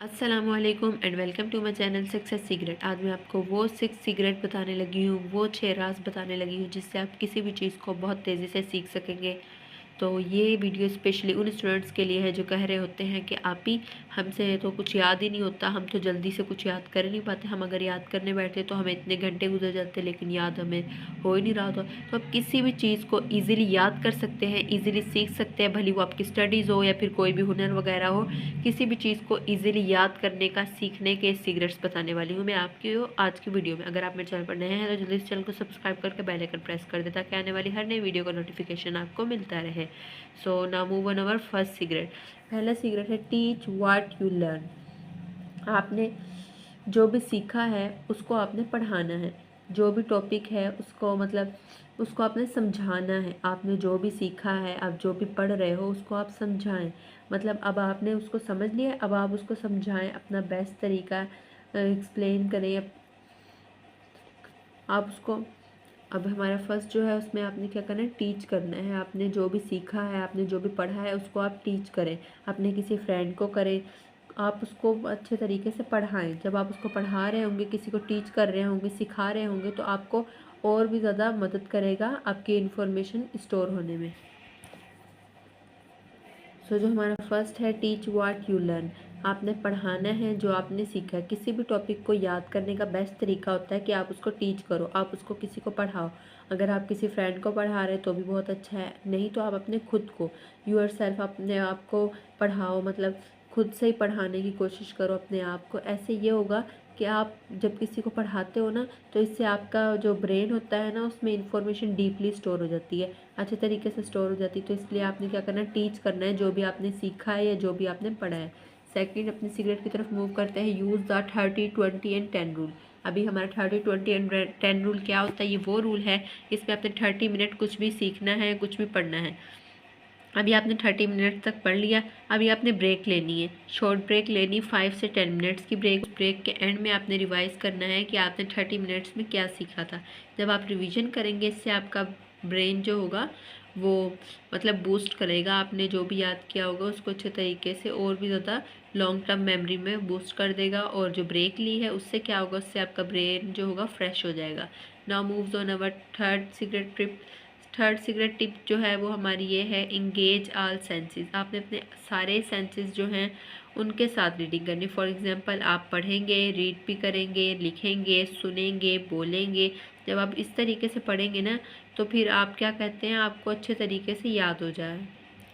अस्सलामुअलैकुम and welcome to my channel success secret. आज मैं आपको वो 6 सीक्रेट बताने लगी हूँ, वो 6 राज बताने लगी हूँ जिससे आप किसी भी चीज़ को बहुत तेज़ी से सीख सकेंगे। तो ये वीडियो स्पेशली उन स्टूडेंट्स के लिए है जो कह रहे होते हैं कि आप ही हमसे तो कुछ याद ही नहीं होता, हम तो जल्दी से कुछ याद कर ही नहीं पाते, हम अगर याद करने बैठे तो हमें इतने घंटे गुजर जाते लेकिन याद हमें हो ही नहीं रहा होता। तो आप किसी भी चीज़ को ईज़िली याद कर सकते हैं, ईज़िली सीख सकते हैं, भले वो आपकी स्टडीज़ हो या फिर कोई भी हुनर वगैरह हो। किसी भी चीज़ को ईज़िली याद करने का, सीखने के सीक्रेट्स बताने वाली हूँ मैं आपकी आज की वीडियो में। अगर आप मेरे चैनल पर नए हैं तो जल्दी से चैनल को सब्सक्राइब करके बेल आइकन प्रेस कर दे ताकि आने वाली हर नई वीडियो का नोटिफिकेशन आपको मिलता रहे। So now move on our first secret. पहला सीक्रेट है टीच व्हाट यू लर्न। आपने जो भी सीखा है उसको आपने पढ़ाना है। जो भी टॉपिक है उसको उसको आपने समझाना है। आपने जो भी सीखा है, आप जो भी पढ़ रहे हो उसको आप समझाएं। अब आपने उसको समझ लिया, अब आप उसको समझाएं, अपना बेस्ट तरीका एक्सप्लेन करें आप उसको। अब हमारा फर्स्ट जो है उसमें आपने क्या करना है, टीच करना है। आपने जो भी सीखा है, आपने जो भी पढ़ा है उसको आप टीच करें। अपने किसी फ्रेंड को करें, आप उसको अच्छे तरीके से पढ़ाएं। जब आप उसको पढ़ा रहे होंगे, किसी को टीच कर रहे होंगे, सिखा रहे होंगे तो आपको और भी ज़्यादा मदद करेगा आपकी इन्फॉर्मेशन स्टोर होने में। जो हमारा फर्स्ट है टीच व्हाट यू लर्न। आपने पढ़ाना है जो आपने सीखा है। किसी भी टॉपिक को याद करने का बेस्ट तरीका होता है कि आप उसको टीच करो, आप उसको किसी को पढ़ाओ। अगर आप किसी फ्रेंड को पढ़ा रहे तो भी बहुत अच्छा है, नहीं तो आप अपने खुद को यूर सेल्फ अपने आप को पढ़ाओ। खुद से ही पढ़ाने की कोशिश करो अपने आप को। ऐसे ये होगा कि आप जब किसी को पढ़ाते हो ना तो इससे आपका जो ब्रेन होता है ना उसमें इंफॉर्मेशन डीपली स्टोर हो जाती है, अच्छे तरीके से स्टोर हो जाती है। तो इसलिए आपने क्या करना है, टीच करना है जो भी आपने सीखा है या जो भी आपने पढ़ा है। सेकंड, अपने सीक्रेट की तरफ मूव करते हैं। Use the 30-20-10 rule. अभी हमारा 30-20-10 रूल क्या होता है, ये वो रूल है इसमें आपने 30 मिनट कुछ भी सीखना है, कुछ भी पढ़ना है। अभी आपने 30 मिनट तक पढ़ लिया, अभी आपने ब्रेक लेनी है, शॉर्ट ब्रेक लेनी, 5 से 10 मिनट्स की ब्रेक। ब्रेक के एंड में आपने रिवाइज़ करना है कि आपने 30 मिनट्स में क्या सीखा था। जब आप रिवीजन करेंगे इससे आपका ब्रेन जो होगा वो बूस्ट करेगा। आपने जो भी याद किया होगा उसको अच्छे तरीके से और भी ज़्यादा लॉन्ग टर्म मेमोरी में बूस्ट कर देगा। और जो ब्रेक ली है उससे क्या होगा, उससे आपका ब्रेन जो होगा फ्रेश हो जाएगा। Now moves on our third secret tip. Third secret tip जो है वो हमारी ये है, इंगेज ऑल सेंसेस। आपने अपने सारे सेंसेस जो हैं उनके साथ रीडिंग करनी। फॉर एग्जांपल आप पढ़ेंगे, रीड भी करेंगे, लिखेंगे, सुनेंगे, बोलेंगे। जब आप इस तरीके से पढ़ेंगे ना तो फिर आप क्या कहते हैं, आपको अच्छे तरीके से याद हो जाए।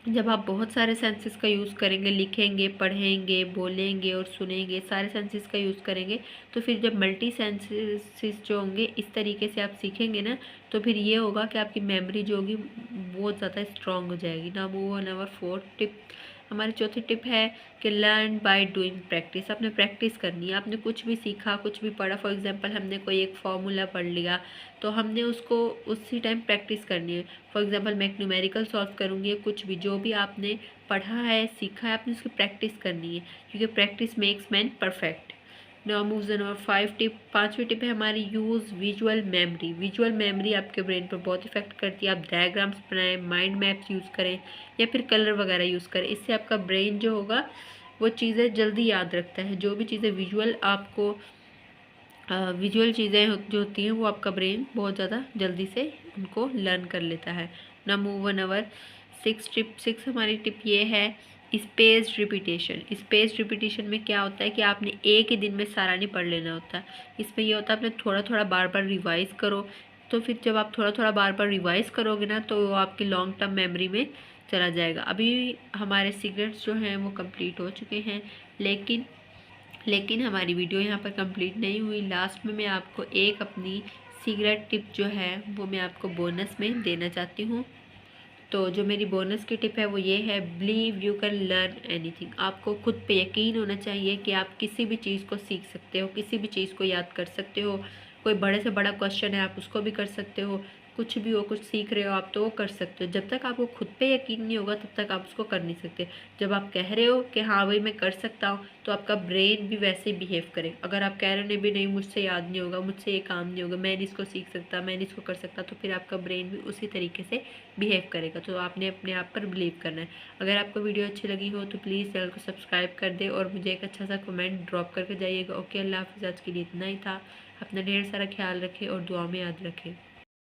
जब आप बहुत सारे सेंसेस का यूज़ करेंगे, लिखेंगे, पढ़ेंगे, बोलेंगे और सुनेंगे, सारे सेंसेस का यूज़ करेंगे तो फिर जब मल्टी सेंसेस जो होंगे इस तरीके से आप सीखेंगे ना तो फिर ये होगा कि आपकी मेमोरी जो होगी बहुत ज़्यादा स्ट्रॉन्ग हो जाएगी। ना move on our fourth tip. हमारी चौथी टिप है कि लर्न बाय डूइंग प्रैक्टिस। आपने प्रैक्टिस करनी है। आपने कुछ भी सीखा, कुछ भी पढ़ा, फॉर एग्जांपल हमने कोई एक फार्मूला पढ़ लिया तो हमने उसको उसी टाइम प्रैक्टिस करनी है। फॉर एग्जांपल मैं एक न्यूमेरिकल सॉल्व करूँगी, कुछ भी जो भी आपने पढ़ा है, सीखा है, आपने उसकी प्रैक्टिस करनी है क्योंकि practice makes man perfect. Now moves on number 5 tip. पांचवी टिप है हमारी, use visual memory. Visual memory आपके ब्रेन पर बहुत इफेक्ट करती है। आप डायग्राम्स बनाएं, माइंड मैप्स यूज़ करें या फिर कलर वगैरह यूज़ करें। इससे आपका ब्रेन जो होगा वो चीज़ें जल्दी याद रखता है। जो भी चीज़ें विजुअल आपको विजुअल चीज़ें जो होती हैं वो आपका ब्रेन बहुत ज़्यादा जल्दी से उनको लर्न कर लेता है। ना मूव ऑन अवर सिक्स हमारी टिप ये है, स्पेस रिपीटेशन। स्पेस रिपीटेशन में क्या होता है कि आपने एक ही दिन में सारा नहीं पढ़ लेना होता। इसमें ये होता है आपने थोड़ा थोड़ा बार बार रिवाइज़ करो। तो फिर जब आप थोड़ा थोड़ा बार बार रिवाइज़ करोगे ना तो वो आपकी लॉन्ग टर्म मेमोरी में चला जाएगा। अभी हमारे सीक्रेट्स जो हैं वो कंप्लीट हो चुके हैं लेकिन हमारी वीडियो यहाँ पर कंप्लीट नहीं हुई। लास्ट में मैं आपको एक अपनी सीक्रेट टिप जो है वो मैं आपको बोनस में देना चाहती हूँ। तो जो मेरी बोनस की टिप है वो ये है, believe you can learn anything. आपको खुद पे यकीन होना चाहिए कि आप किसी भी चीज़ को सीख सकते हो, किसी भी चीज़ को याद कर सकते हो। कोई बड़े से बड़ा क्वेश्चन है आप उसको भी कर सकते हो, कुछ भी हो, कुछ सीख रहे हो आप तो वो कर सकते हो। जब तक आपको खुद पे यकीन नहीं होगा तब तक आप उसको कर नहीं सकते। जब आप कह रहे हो कि हाँ भाई मैं कर सकता हूँ, तो आपका ब्रेन भी वैसे ही बिहेव करे। अगर आप कह रहे हो भी नहीं मुझसे याद नहीं होगा, मुझसे ये काम नहीं होगा, मैं नहीं इसको सीख सकता, मैं नहीं इसको कर सकता, तो फिर आपका ब्रेन भी उसी तरीके से बिहेव करेगा। तो आपने अपने आप पर बिलीव करना है। अगर आपको वीडियो अच्छी लगी हो तो प्लीज़ चैनल को सब्सक्राइब कर दे और मुझे एक अच्छा सा कमेंट ड्रॉप करके जाइएगा। ओके, अल्लाह हाफ़िज़। आज के लिए इतना ही था। अपना ढेर सारा ख्याल रखें और दुआ में याद रखें।